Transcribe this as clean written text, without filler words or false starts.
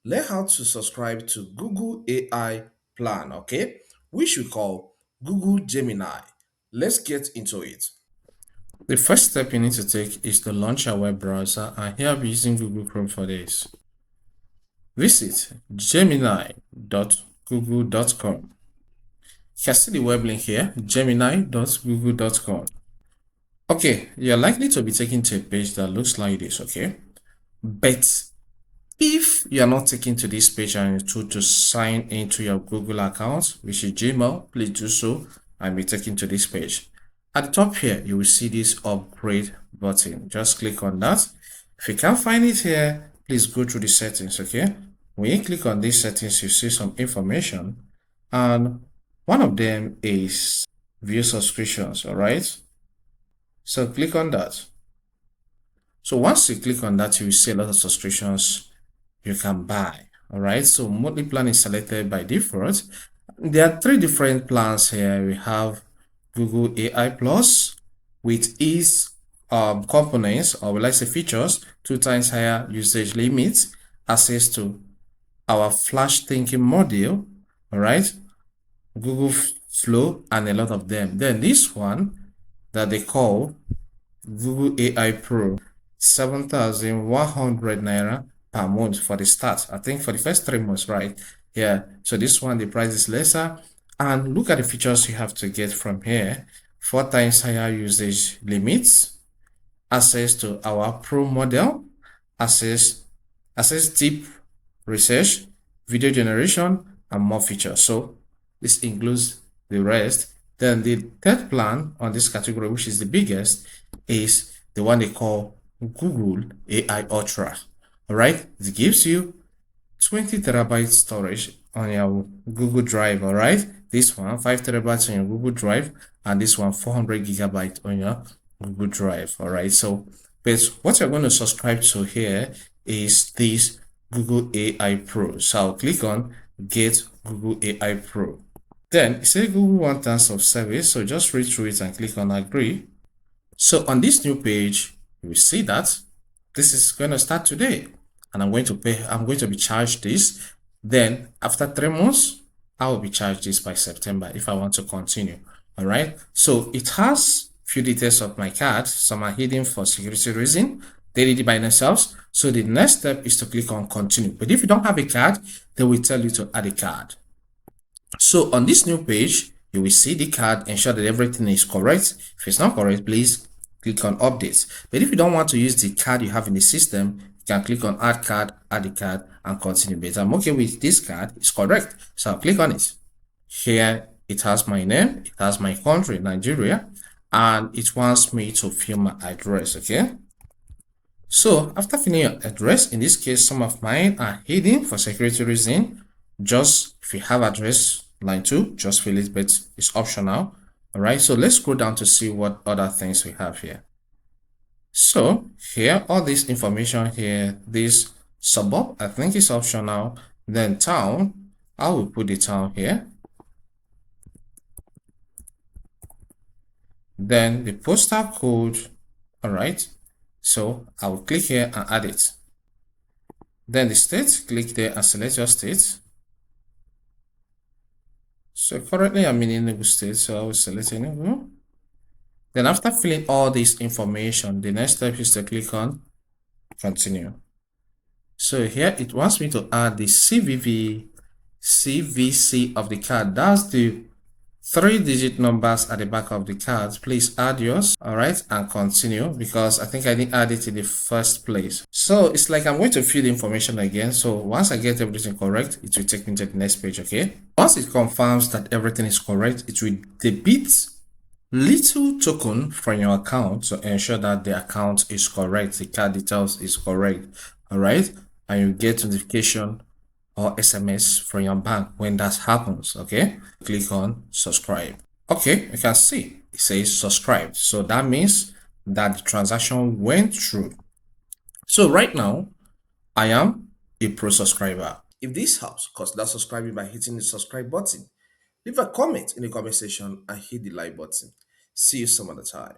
learn how to subscribe to Google AI plan, okay, which we call Google Gemini. Let's get into it. The first step you need to take is to launch a web browser, and here I'll be using Google Chrome for this. Visit gemini.google.com. You can see the web link here, gemini.google.com. Okay, you're likely to be taken to a page that looks like this, okay? But if you are not taken to this page and you're told to sign into your Google account, which is Gmail, please do so and be taken to this page. At the top here, you will see this upgrade button. Just click on that. If you can't find it here, please go through the settings, okay? When you click on these settings, you see some information, and one of them is view subscriptions, all right? So click on that. So once you click on that, you will see a lot of subscriptions you can buy. All right, so monthly plan is selected by default. There are three different plans here. We have Google AI Plus with its components, or will I say features, 2 times higher usage limits, access to our flash thinking module, all right, Google Flow, and a lot of them. Then this one that they call Google AI Pro, 7,100 naira per month for the start. I think for the first 3 months, right? Yeah. So this one, the price is lesser. And look at the features you have to get from here. 4 times higher usage limits, access to our Pro model, access deep research, video generation, and more features. So this includes the rest. Then the third plan on this category, which is the biggest, is the one they call Google AI Ultra. All right, it gives you 20 terabyte storage on your Google Drive. All right, this one 5 terabytes on your Google Drive, and this one 400 gigabyte on your Google Drive. All right, so but what you're going to subscribe to here is this Google AI Pro. So I'll click on Get Google AI Pro. Then it says Google wants terms of service, so just read through it and click on Agree. So on this new page, you will see that this is going to start today, and I'm going to be charged this. Then after 3 months, I will be charged this by September if I want to continue. All right. So it has few details of my card. Some are hidden for security reason. They did it by themselves. So the next step is to click on continue. But if you don't have a card, they will tell you to add a card. So on this new page, you will see the card, ensure that everything is correct. If it's not correct, please click on updates. But if you don't want to use the card you have in the system, you can click on add the card, and continue. But I'm okay with this card, it's correct. So I'll click on it. Here it has my name, it has my country, Nigeria, and it wants me to fill my address, okay? So after filling your address, in this case, some of mine are hidden for security reason. Just if you have address line 2, just fill it, but it's optional. All right, so let's scroll down to see what other things we have here. So here, all this information here, this suburb, I think is optional. Then town, I will put the town here. Then the postal code, all right. So I will click here and add it. Then the state, click there and select your state. So currently I'm in Enugu State, so I will select Enugu. Then after filling all this information, the next step is to click on continue. So here it wants me to add the CVC of the card. That's the 3-digit numbers at the back of the card. Please add yours. All right, and continue, because I think I didn't add it in the first place. So it's like I'm going to fill the information again. So once I get everything correct, it will take me to the next page. Okay, once it confirms that everything is correct, it will debit little token from your account to ensure that the account is correct, the card details is correct. All right, and you get notification or SMS from your bank when that happens. Okay, click on subscribe. Okay, you can see it says subscribed, so that means that the transaction went through. So right now I am a pro subscriber. If this helps, consider subscribing by hitting the subscribe button. Leave a comment in the comment section and hit the like button. See you some other time.